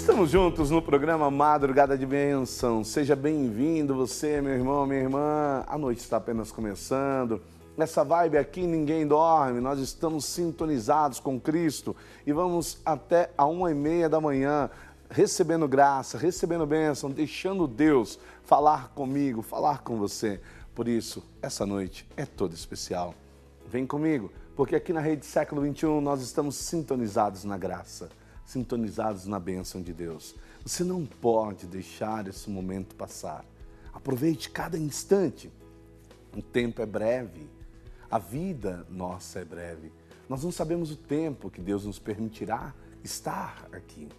Estamos juntos no programa Madrugada de Bênção. Seja bem-vindo você, meu irmão, minha irmã. A noite está apenas começando. Nessa vibe aqui ninguém dorme, nós estamos sintonizados com Cristo e vamos até a 1h30 da manhã, recebendo graça, recebendo bênção, deixando Deus falar comigo, falar com você. Por isso, essa noite é toda especial. Vem comigo, porque aqui na Rede Século XXI nós estamos sintonizados na graça, sintonizados na bênção de Deus. Você não pode deixar esse momento passar. Aproveite cada instante. O tempo é breve. A vida nossa é breve. Nós não sabemos o tempo que Deus nos permitirá estar aqui.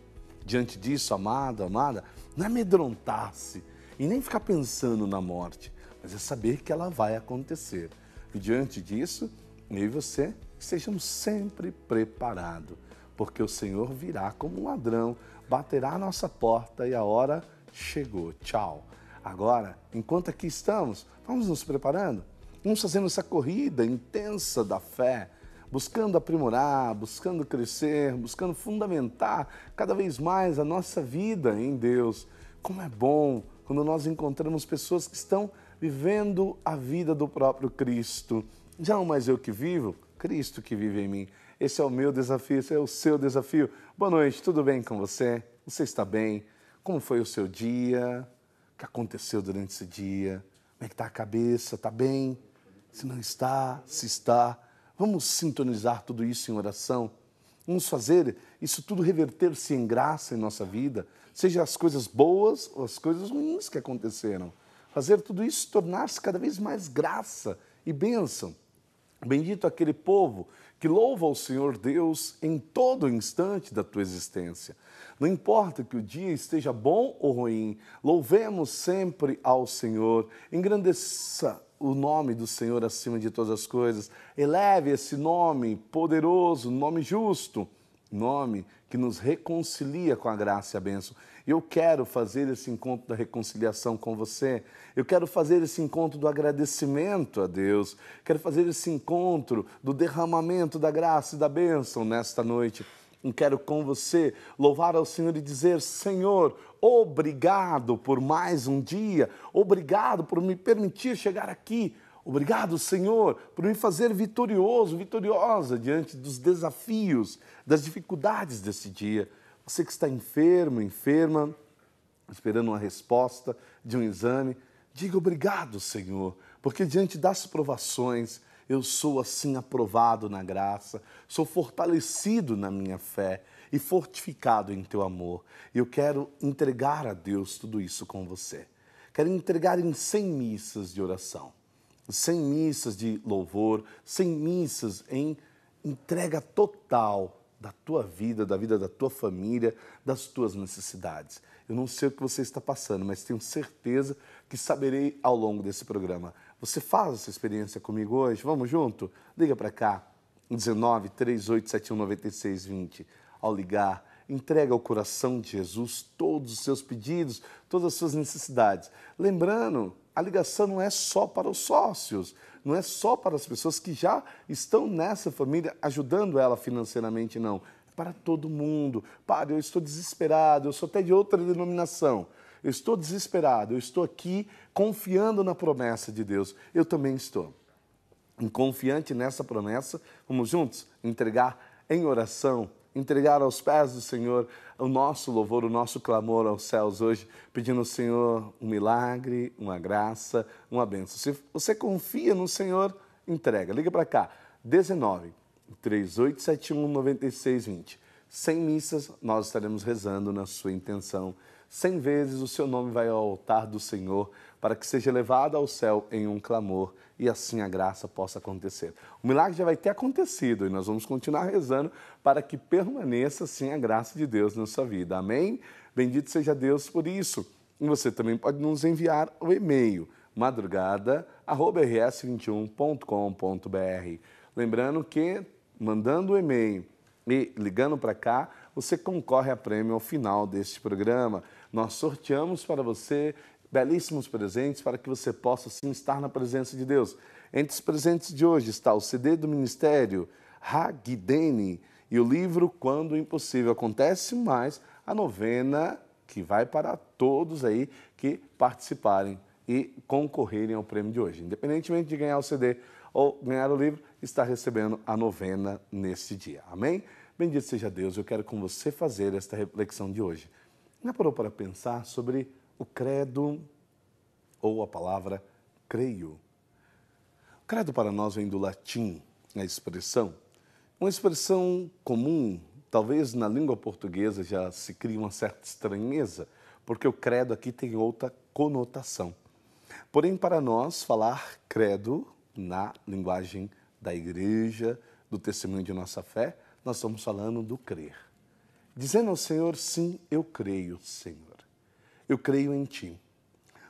Diante disso, amado, amada, não é amedrontar-se e nem ficar pensando na morte, mas é saber que ela vai acontecer. E diante disso, eu e você estejamos sempre preparados, porque o Senhor virá como um ladrão, baterá a nossa porta e a hora chegou. Tchau. Agora, enquanto aqui estamos, vamos nos preparando. Vamos fazendo essa corrida intensa da fé, buscando aprimorar, buscando crescer, buscando fundamentar cada vez mais a nossa vida em Deus. Como é bom quando nós encontramos pessoas que estão vivendo a vida do próprio Cristo. Já não mais eu que vivo, Cristo que vive em mim. Esse é o meu desafio, esse é o seu desafio. Boa noite, tudo bem com você? Você está bem? Como foi o seu dia? O que aconteceu durante esse dia? Como é que está a cabeça? Está bem? Se não está, se está, vamos sintonizar tudo isso em oração. Vamos fazer isso tudo reverter-se em graça em nossa vida, seja as coisas boas ou as coisas ruins que aconteceram. Fazer tudo isso tornar-se cada vez mais graça e bênção. Bendito aquele povo que louva ao Senhor Deus em todo instante da tua existência. Não importa que o dia esteja bom ou ruim, louvemos sempre ao Senhor, engrandeça o nome do Senhor acima de todas as coisas, eleve esse nome poderoso, nome justo, nome que nos reconcilia com a graça e a bênção. Eu quero fazer esse encontro da reconciliação com você, eu quero fazer esse encontro do agradecimento a Deus, quero fazer esse encontro do derramamento da graça e da bênção nesta noite. Eu quero com você louvar ao Senhor e dizer: Senhor, obrigado por mais um dia, obrigado por me permitir chegar aqui, obrigado, Senhor, por me fazer vitorioso, vitoriosa diante dos desafios, das dificuldades desse dia. Você que está enfermo, enferma, esperando uma resposta de um exame, diga obrigado, Senhor, porque diante das provações, eu sou assim aprovado na graça, sou fortalecido na minha fé e fortificado em teu amor. Eu quero entregar a Deus tudo isso com você. Quero entregar em 100 missas de oração, 100 missas de louvor, 100 missas em entrega total da tua vida, da vida da tua família, das tuas necessidades. Eu não sei o que você está passando, mas tenho certeza que saberei ao longo desse programa. Você faz essa experiência comigo hoje? Vamos junto? Liga para cá, 19 3871 9620. Ao ligar, entrega ao coração de Jesus todos os seus pedidos, todas as suas necessidades. Lembrando, a ligação não é só para os sócios, não é só para as pessoas que já estão nessa família ajudando ela financeiramente, não. É para todo mundo. Padre, eu estou desesperado, eu sou até de outra denominação. Eu estou desesperado, eu estou aqui confiando na promessa de Deus. Eu também estou. E confiante nessa promessa, vamos juntos entregar em oração, entregar aos pés do Senhor o nosso louvor, o nosso clamor aos céus hoje, pedindo ao Senhor um milagre, uma graça, uma bênção. Se você confia no Senhor, entrega. Liga para cá, 19 3871 9620. 100 missas nós estaremos rezando na sua intenção. 100 vezes o seu nome vai ao altar do Senhor para que seja levado ao céu em um clamor e assim a graça possa acontecer. O milagre já vai ter acontecido e nós vamos continuar rezando para que permaneça assim a graça de Deus na sua vida. Amém? Bendito seja Deus por isso. E você também pode nos enviar o e-mail madrugada@rs21.com.br. Lembrando que mandando o e-mail e ligando para cá, você concorre a prêmio ao final deste programa. Nós sorteamos para você belíssimos presentes para que você possa, sim, estar na presença de Deus. Entre os presentes de hoje está o CD do Ministério Hagideni e o livro Quando o Impossível Acontece, mas a novena que vai para todos aí que participarem e concorrerem ao prêmio de hoje. Independentemente de ganhar o CD ou ganhar o livro, está recebendo a novena nesse dia. Amém? Bendito seja Deus, eu quero com você fazer esta reflexão de hoje. Já parou para pensar sobre o credo ou a palavra creio? O credo para nós vem do latim, a expressão. Uma expressão comum, talvez na língua portuguesa já se cria uma certa estranheza, porque o credo aqui tem outra conotação. Porém, para nós, falar credo na linguagem da igreja, do testemunho de nossa fé, nós estamos falando do crer. Dizendo ao Senhor, sim, eu creio, Senhor. Eu creio em Ti.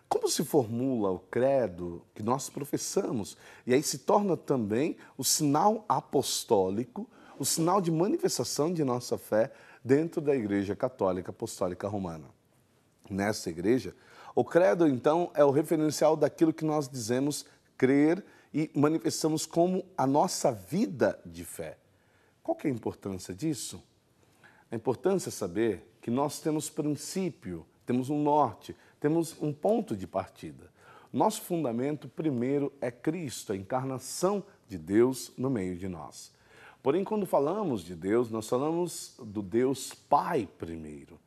Como se formula o credo que nós professamos? E aí se torna também o sinal apostólico, o sinal de manifestação de nossa fé dentro da Igreja Católica Apostólica Romana. Nessa igreja, o credo, então, é o referencial daquilo que nós dizemos crer e manifestamos como a nossa vida de fé. Qual que é a importância disso? A importância é saber que nós temos princípio, temos um norte, temos um ponto de partida. Nosso fundamento primeiro é Cristo, a encarnação de Deus no meio de nós. Porém, quando falamos de Deus, nós falamos do Deus Pai primeiro.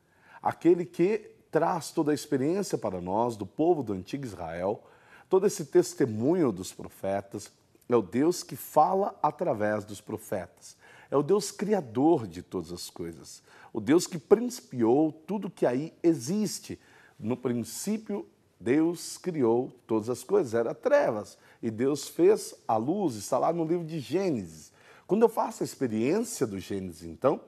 Aquele que traz toda a experiência para nós, do povo do antigo Israel, todo esse testemunho dos profetas, é o Deus que fala através dos profetas. É o Deus criador de todas as coisas. O Deus que principiou tudo que aí existe. No princípio, Deus criou todas as coisas, era trevas. E Deus fez a luz, está lá no livro de Gênesis. Quando eu faço a experiência do Gênesis, então,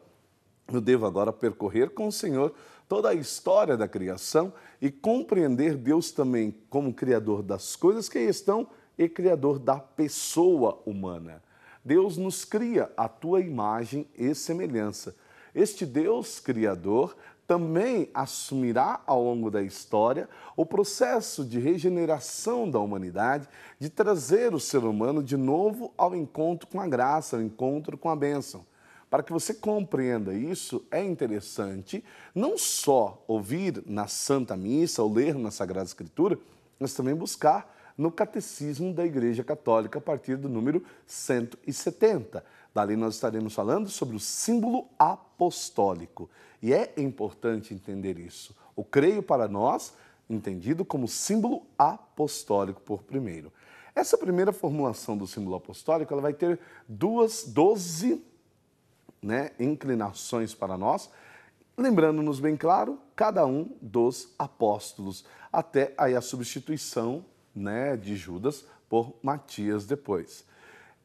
eu devo agora percorrer com o Senhor toda a história da criação e compreender Deus também como Criador das coisas que aí estão e Criador da pessoa humana. Deus nos cria à tua imagem e semelhança. Este Deus Criador também assumirá ao longo da história o processo de regeneração da humanidade, de trazer o ser humano de novo ao encontro com a graça, ao encontro com a bênção. Para que você compreenda isso, é interessante não só ouvir na Santa Missa ou ler na Sagrada Escritura, mas também buscar no Catecismo da Igreja Católica, a partir do número 170. Dali nós estaremos falando sobre o símbolo apostólico. E é importante entender isso. O creio para nós, entendido como símbolo apostólico por primeiro. Essa primeira formulação do símbolo apostólico, ela vai ter 12 inclinações para nós, lembrando-nos bem claro, cada um dos apóstolos, até aí a substituição de Judas por Matias depois.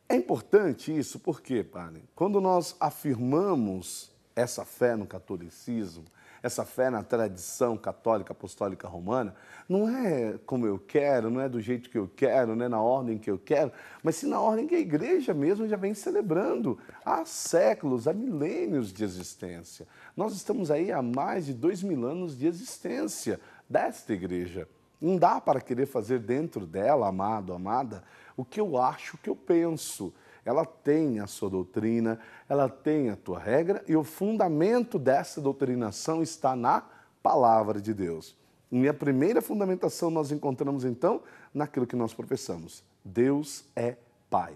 É importante isso porque, padre, quando nós afirmamos essa fé no catolicismo, essa fé na tradição católica apostólica romana, não é como eu quero, não é do jeito que eu quero, não é na ordem que eu quero, mas sim na ordem que a igreja mesmo já vem celebrando há séculos, há milênios de existência. Nós estamos aí há mais de 2000 anos de existência desta igreja. Não dá para querer fazer dentro dela, amado, amada, o que eu acho, o que eu penso. Ela tem a sua doutrina, ela tem a tua regra e o fundamento dessa doutrinação está na palavra de Deus. E a primeira fundamentação nós encontramos então naquilo que nós professamos. Deus é Pai.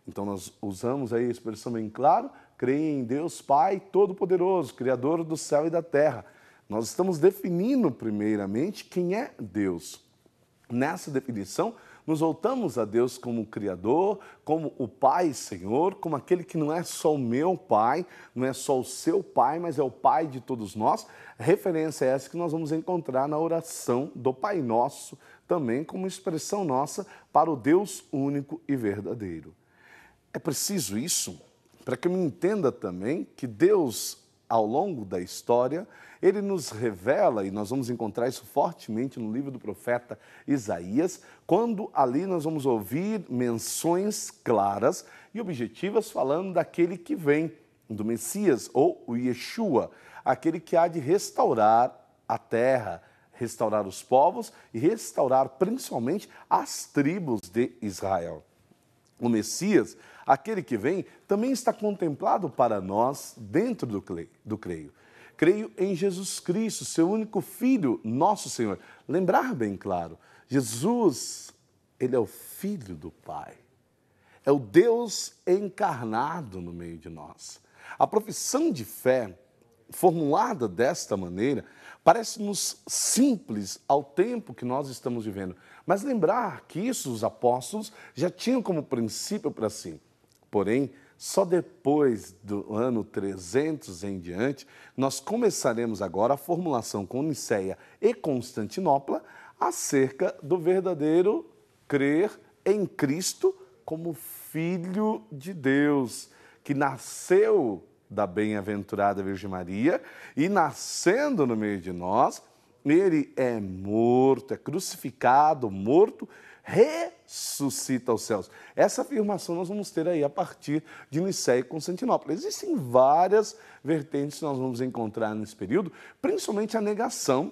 Então nós usamos aí a expressão bem clara, creia em Deus Pai Todo-Poderoso, Criador do céu e da terra. Nós estamos definindo primeiramente quem é Deus. Nessa definição, nos voltamos a Deus como Criador, como o Pai Senhor, como aquele que não é só o meu Pai, não é só o seu Pai, mas é o Pai de todos nós. Referência é essa que nós vamos encontrar na oração do Pai Nosso, também como expressão nossa para o Deus único e verdadeiro. É preciso isso para que eu me entenda também que Deus, ao longo da história, ele nos revela, e nós vamos encontrar isso fortemente no livro do profeta Isaías, quando ali nós vamos ouvir menções claras e objetivas falando daquele que vem, do Messias ou o Yeshua, aquele que há de restaurar a terra, restaurar os povos e restaurar principalmente as tribos de Israel. O Messias, aquele que vem, também está contemplado para nós dentro do creio. Creio em Jesus Cristo, seu único Filho, nosso Senhor. Lembrar bem claro, Jesus, ele é o Filho do Pai. É o Deus encarnado no meio de nós. A profissão de fé, formulada desta maneira, parece-nos simples ao tempo que nós estamos vivendo. Mas lembrar que isso os apóstolos já tinham como princípio para si. Porém, só depois do ano 300 em diante, nós começaremos agora a formulação com Nicéia e Constantinopla acerca do verdadeiro crer em Cristo como Filho de Deus, que nasceu da bem-aventurada Virgem Maria e, nascendo no meio de nós, ele é morto, é crucificado, morto, ressuscita aos céus. Essa afirmação nós vamos ter aí a partir de Nicéia e Constantinopla. Existem várias vertentes que nós vamos encontrar nesse período, principalmente a negação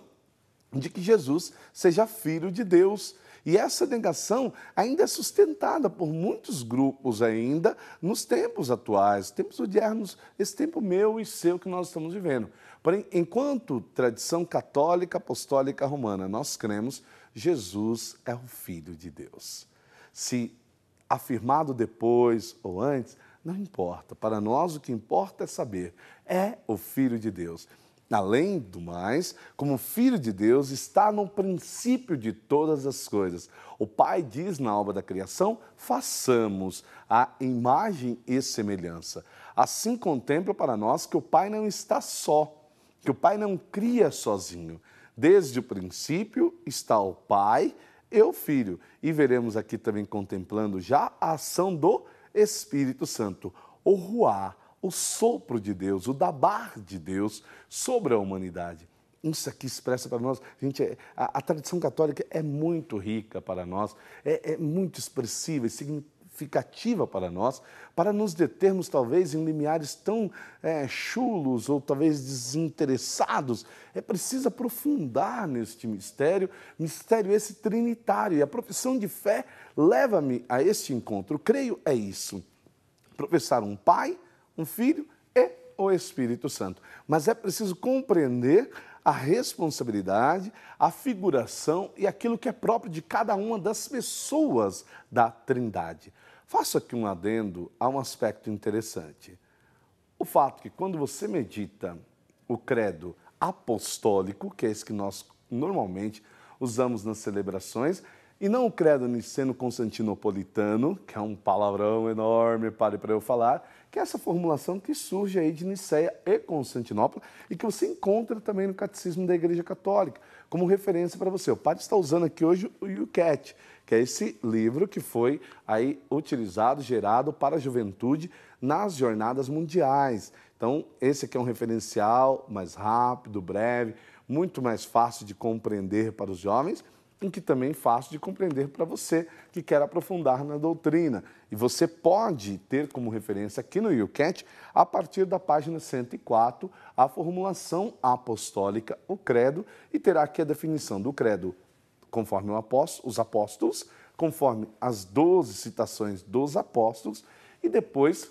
de que Jesus seja Filho de Deus. E essa negação ainda é sustentada por muitos grupos ainda nos tempos atuais, tempos odiernos, esse tempo meu e seu que nós estamos vivendo. Porém, enquanto tradição católica, apostólica, romana, nós cremos, Jesus é o Filho de Deus. Se afirmado depois ou antes, não importa. Para nós o que importa é saber, é o Filho de Deus. Além do mais, como Filho de Deus, está no princípio de todas as coisas. O Pai diz na obra da criação, façamos a imagem e semelhança. Assim contempla para nós que o Pai não está só, que o Pai não cria sozinho. Desde o princípio está o Pai e o Filho. E veremos aqui também contemplando já a ação do Espírito Santo, o Ruá, o sopro de Deus, o dabar de Deus sobre a humanidade. Isso aqui expressa para nós, gente, a tradição católica é muito rica para nós, é muito expressiva e significativa para nós, para nos determos talvez em limiares tão chulos ou talvez desinteressados. É preciso aprofundar neste mistério esse trinitário, e a profissão de fé leva-me a este encontro. Creio é isso, professar um Pai, um Filho e o Espírito Santo. Mas é preciso compreender a responsabilidade, a figuração e aquilo que é próprio de cada uma das pessoas da Trindade. Faço aqui um adendo a um aspecto interessante. O fato que quando você medita o credo apostólico, que é esse que nós normalmente usamos nas celebrações, e não o credo niceno-constantinopolitano, que é um palavrão enorme, pare para eu falar, que é essa formulação que surge aí de Nicéia e Constantinopla e que você encontra também no Catecismo da Igreja Católica, como referência para você. O padre está usando aqui hoje o YouCat, que é esse livro que foi aí utilizado, gerado para a juventude nas jornadas mundiais. Então, esse aqui é um referencial mais rápido, breve, muito mais fácil de compreender para os jovens, e que também é fácil de compreender para você que quer aprofundar na doutrina. E você pode ter como referência aqui no YouCat, a partir da página 104, a formulação apostólica, o credo, e terá aqui a definição do credo conforme os apóstolos, conforme as 12 citações dos apóstolos, e depois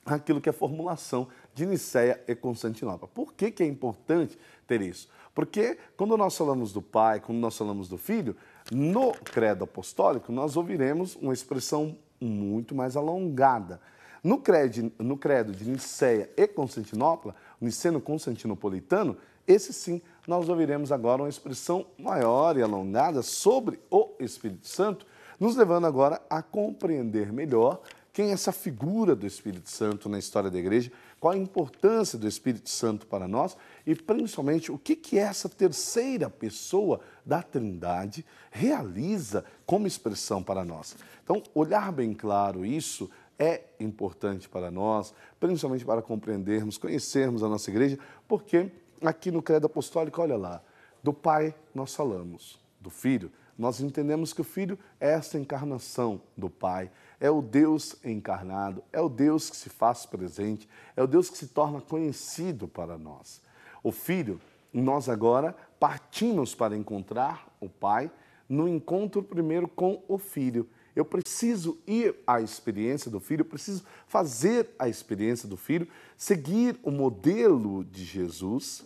aquilo que é a formulação de Nicéia e Constantinopla. Por que é importante ter isso? Porque quando nós falamos do Pai, quando nós falamos do Filho, no credo apostólico nós ouviremos uma expressão muito mais alongada. No credo de Nicéia e Constantinopla, o niceno-constantinopolitano, esse sim, nós ouviremos agora uma expressão maior e alongada sobre o Espírito Santo, nos levando agora a compreender melhor quem é essa figura do Espírito Santo na história da igreja, qual a importância do Espírito Santo para nós e, principalmente, o que essa terceira pessoa da Trindade realiza como expressão para nós. Então, olhar bem claro isso é importante para nós, principalmente para compreendermos, conhecermos a nossa igreja, porque aqui no Credo Apostólico, olha lá, do Pai nós falamos, do Filho, nós entendemos que o Filho é essa encarnação do Pai, é o Deus encarnado, é o Deus que se faz presente, é o Deus que se torna conhecido para nós. O Filho, nós agora partimos para encontrar o Pai no encontro primeiro com o Filho. Eu preciso ir à experiência do Filho, eu preciso fazer a experiência do Filho, seguir o modelo de Jesus,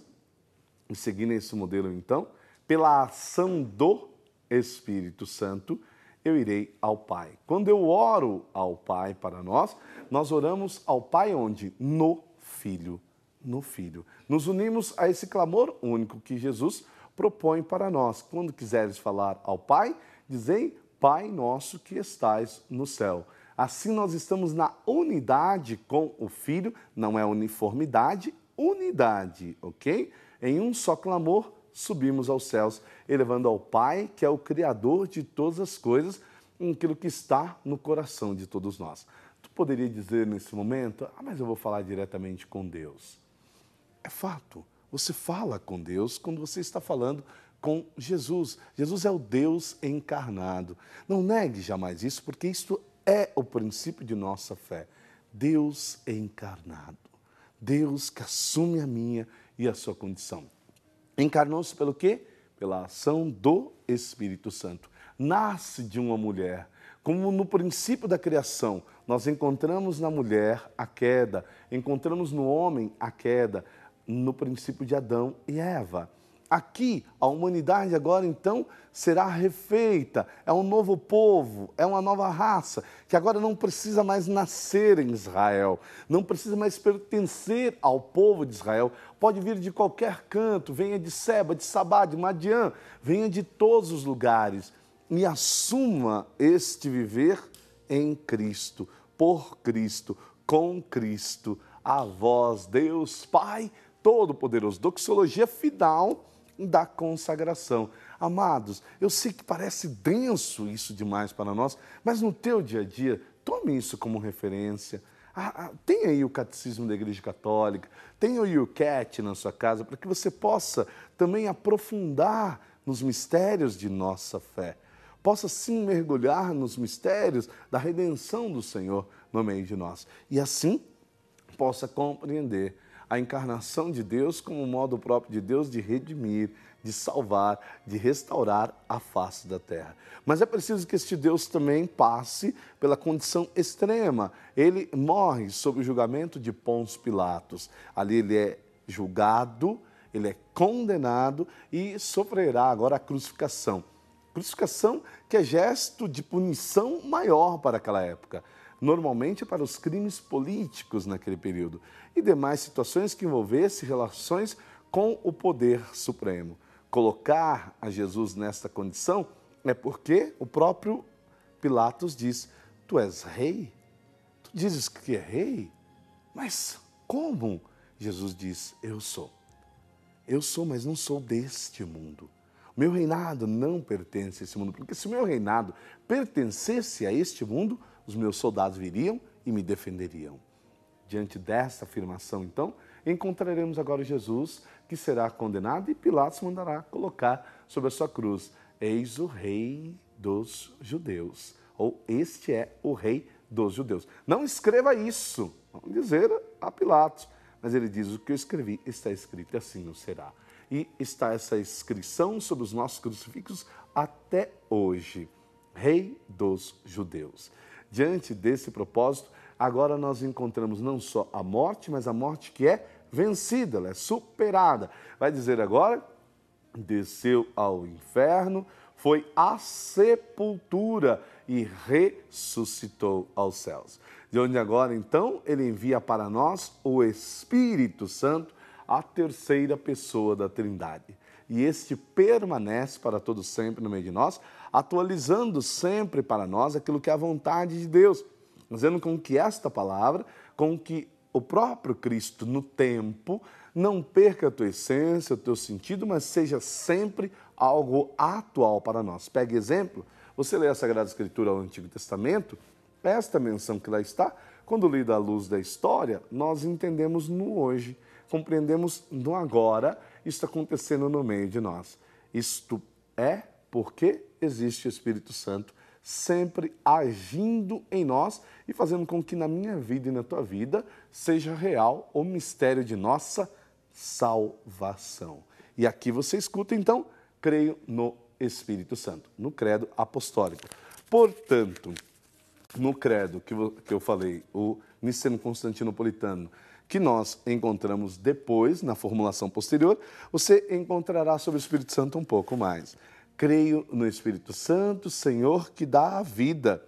e seguindo esse modelo, então, pela ação do Espírito Santo, eu irei ao Pai. Quando eu oro ao Pai para nós, nós oramos ao Pai onde? No Filho. No Filho. Nos unimos a esse clamor único que Jesus propõe para nós. Quando quiseres falar ao Pai, dizei, Pai nosso que estais no céu. Assim nós estamos na unidade com o Filho, não é uniformidade, unidade, ok? Em um só clamor, subimos aos céus, elevando ao Pai, que é o Criador de todas as coisas, aquilo que está no coração de todos nós. Tu poderia dizer nesse momento, mas eu vou falar diretamente com Deus. É fato, você fala com Deus quando você está falando com Jesus. Jesus é o Deus encarnado. Não negue jamais isso, porque isto é o princípio de nossa fé. Deus encarnado. Deus que assume a minha e a sua condição. Encarnou-se pelo quê? Pela ação do Espírito Santo. Nasce de uma mulher. Como no princípio da criação, nós encontramos na mulher a queda, encontramos no homem a queda, no princípio de Adão e Eva. Aqui, a humanidade agora, então, será refeita. É um novo povo, é uma nova raça, que agora não precisa mais nascer em Israel, não precisa mais pertencer ao povo de Israel. Pode vir de qualquer canto, venha de Seba, de Sabá, de Madiã, venha de todos os lugares e assuma este viver em Cristo, por Cristo, com Cristo, a vós, Deus Pai Todo-Poderoso. Doxologia final da consagração. Amados, eu sei que parece denso isso demais para nós, mas no teu dia a dia, tome isso como referência. Tem aí o Catecismo da Igreja Católica, tem o YouCat na sua casa, para que você possa também aprofundar nos mistérios de nossa fé. Possa sim mergulhar nos mistérios da redenção do Senhor no meio de nós. E assim possa compreender a encarnação de Deus como um modo próprio de Deus de redimir, de salvar, de restaurar a face da terra. Mas é preciso que este Deus também passe pela condição extrema. Ele morre sob o julgamento de Pôncio Pilatos. Ali ele é julgado, ele é condenado e sofrerá agora a crucificação. Crucificação que é gesto de punição maior para aquela época. Normalmente para os crimes políticos naquele período e demais situações que envolvessem relações com o poder supremo. Colocar a Jesus nesta condição é porque o próprio Pilatos diz, tu és rei? Tu dizes que é rei? Mas como? Jesus diz, eu sou. Eu sou, mas não sou deste mundo. O meu reinado não pertence a esse mundo, porque se o meu reinado pertencesse a este mundo, os meus soldados viriam e me defenderiam. Diante desta afirmação, então, encontraremos agora Jesus, que será condenado e Pilatos mandará colocar sobre a sua cruz, eis o rei dos judeus, ou este é o rei dos judeus. Não escreva isso, vamos dizer a Pilatos, mas ele diz, o que eu escrevi está escrito e assim não será. E está essa inscrição sobre os nossos crucifixos até hoje, rei dos judeus. Diante desse propósito, agora nós encontramos não só a morte, mas a morte que é vencida, ela é superada. Vai dizer agora, desceu ao inferno, foi à sepultura e ressuscitou aos céus. De onde agora, então, ele envia para nós o Espírito Santo, a terceira pessoa da Trindade. E este permanece para todo sempre no meio de nós, atualizando sempre para nós aquilo que é a vontade de Deus, fazendo com que esta palavra, com que o próprio Cristo no tempo, não perca a tua essência, o teu sentido, mas seja sempre algo atual para nós. Pegue exemplo, você lê a Sagrada Escritura ao Antigo Testamento, esta menção que lá está, quando lida à luz da história, nós entendemos no hoje, compreendemos no agora, isso está acontecendo no meio de nós. Isto é porque existe o Espírito Santo sempre agindo em nós e fazendo com que na minha vida e na tua vida seja real o mistério de nossa salvação. E aqui você escuta então, creio no Espírito Santo, no credo apostólico. Portanto, no credo que eu falei, o niceno-constantinopolitano, que nós encontramos depois, na formulação posterior, você encontrará sobre o Espírito Santo um pouco mais. Creio no Espírito Santo, Senhor, que dá a vida.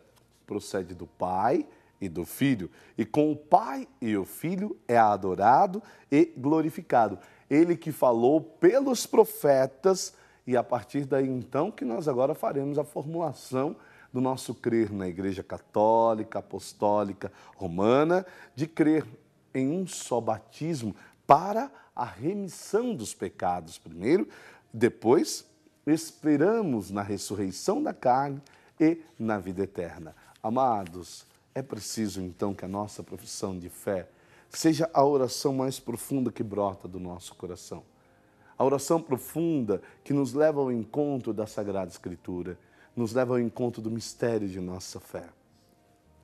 Procede do Pai e do Filho. E com o Pai e o Filho é adorado e glorificado. Ele que falou pelos profetas, e a partir daí então que nós agora faremos a formulação do nosso crer na Igreja Católica, Apostólica, Romana, de crer em um só batismo para a remissão dos pecados primeiro, depois esperamos na ressurreição da carne e na vida eterna. Amados, é preciso então que a nossa profissão de fé seja a oração mais profunda que brota do nosso coração. A oração profunda que nos leva ao encontro da Sagrada Escritura, nos leva ao encontro do mistério de nossa fé.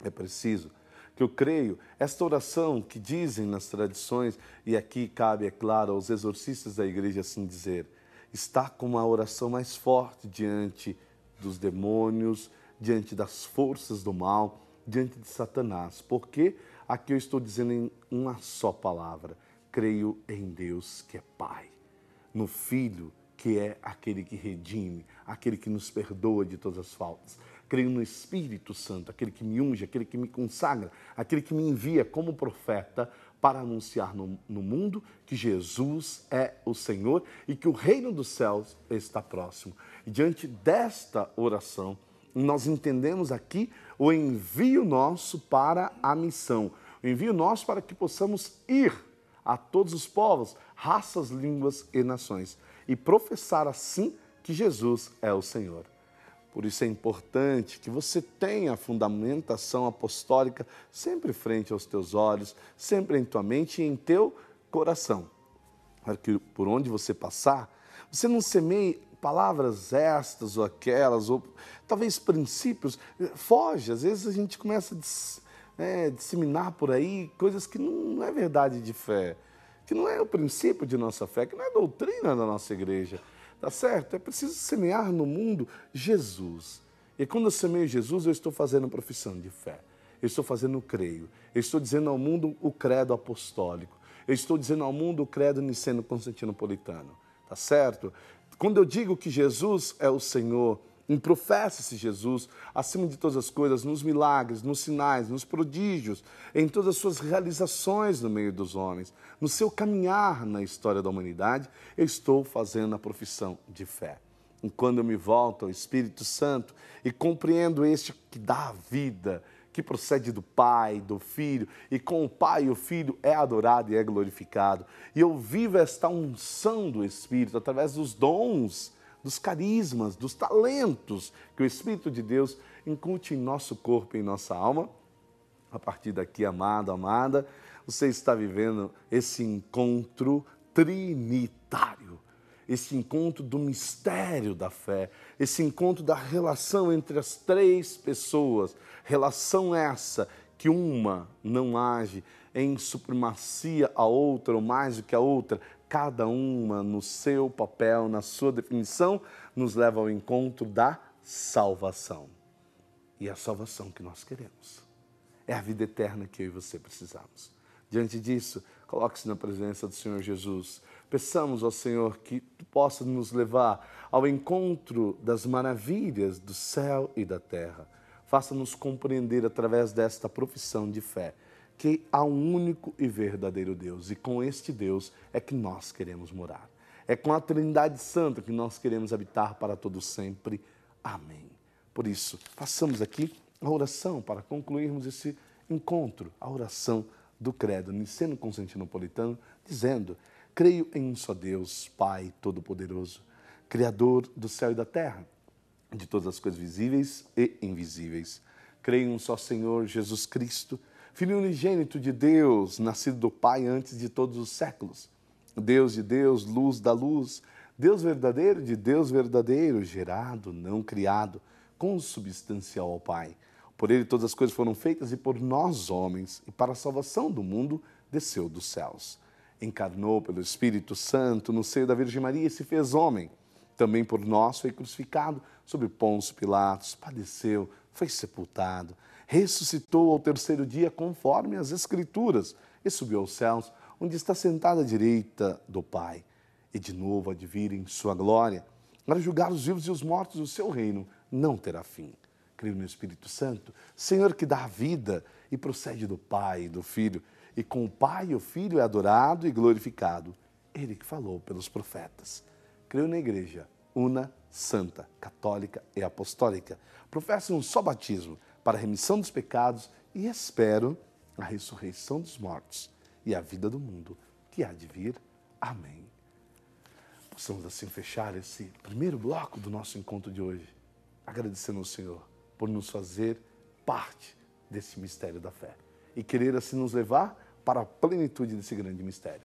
É preciso que eu creio, esta oração que dizem nas tradições, e aqui cabe, é claro, aos exorcistas da igreja assim dizer, está como a oração mais forte diante dos demônios, diante das forças do mal, diante de Satanás. Porque aqui eu estou dizendo em uma só palavra, creio em Deus que é Pai, no Filho que é aquele que redime, aquele que nos perdoa de todas as faltas. Creio no Espírito Santo, aquele que me unge, aquele que me consagra, aquele que me envia como profeta para anunciar no mundo que Jesus é o Senhor e que o reino dos céus está próximo. E diante desta oração, nós entendemos aqui o envio nosso para a missão, o envio nosso para que possamos ir a todos os povos, raças, línguas e nações e professar assim que Jesus é o Senhor. Por isso é importante que você tenha a fundamentação apostólica sempre frente aos teus olhos, sempre em tua mente e em teu coração. Para que por onde você passar, você não semeie palavras estas ou aquelas, ou talvez princípios, foge. Às vezes a gente começa a disseminar por aí coisas que não é verdade de fé, que não é o princípio de nossa fé, que não é doutrina da nossa igreja. Tá certo? É preciso semear no mundo Jesus. E quando eu semeio Jesus, eu estou fazendo profissão de fé. Eu estou fazendo creio. Eu estou dizendo ao mundo o credo apostólico. Eu estou dizendo ao mundo o credo niceno-constantinopolitano. Tá certo? Quando eu digo que Jesus é o Senhor, professa-se Jesus, acima de todas as coisas, nos milagres, nos sinais, nos prodígios, em todas as suas realizações no meio dos homens, no seu caminhar na história da humanidade, eu estou fazendo a profissão de fé. E quando eu me volto ao Espírito Santo e compreendo este que dá a vida, que procede do Pai, do Filho, e com o Pai e o Filho é adorado e é glorificado, e eu vivo esta unção do Espírito através dos dons, dos carismas, dos talentos que o Espírito de Deus incute em nosso corpo e em nossa alma. A partir daqui, amado, amada, você está vivendo esse encontro trinitário, esse encontro do mistério da fé, esse encontro da relação entre as três pessoas, relação essa que uma não age em supremacia à outra ou mais do que a outra, cada uma no seu papel, na sua definição, nos leva ao encontro da salvação. E a salvação que nós queremos é a vida eterna que eu e você precisamos. Diante disso, coloque-se na presença do Senhor Jesus. Peçamos ao Senhor que possa nos levar ao encontro das maravilhas do céu e da terra. Faça-nos compreender através desta profissão de fé que há um único e verdadeiro Deus, e com este Deus é que nós queremos morar. É com a Trindade Santa que nós queremos habitar para todo sempre. Amém. Por isso, façamos aqui a oração para concluirmos esse encontro, a oração do credo niceno-constantinopolitano, dizendo: creio em um só Deus, Pai Todo-Poderoso, Criador do céu e da terra, de todas as coisas visíveis e invisíveis. Creio em um só Senhor Jesus Cristo, Filho unigênito de Deus, nascido do Pai antes de todos os séculos. Deus de Deus, luz da luz, Deus verdadeiro de Deus verdadeiro, gerado, não criado, consubstancial ao Pai. Por ele todas as coisas foram feitas e por nós homens, e para a salvação do mundo, desceu dos céus. Encarnou pelo Espírito Santo no seio da Virgem Maria e se fez homem. Também por nós foi crucificado sob Pôncio Pilatos, padeceu, foi sepultado, ressuscitou ao terceiro dia conforme as Escrituras e subiu aos céus, onde está sentado à direita do Pai. E de novo há de vir em sua glória, para julgar os vivos e os mortos. O seu reino não terá fim. Creio no Espírito Santo, Senhor que dá a vida e procede do Pai e do Filho, e com o Pai e o Filho é adorado e glorificado, Ele que falou pelos profetas. Creio na Igreja una, santa, católica e apostólica. Professo um só batismo para a remissão dos pecados e espero a ressurreição dos mortos e a vida do mundo que há de vir. Amém. Possamos assim fechar esse primeiro bloco do nosso encontro de hoje, agradecendo ao Senhor por nos fazer parte desse mistério da fé e querer assim nos levar para a plenitude desse grande mistério.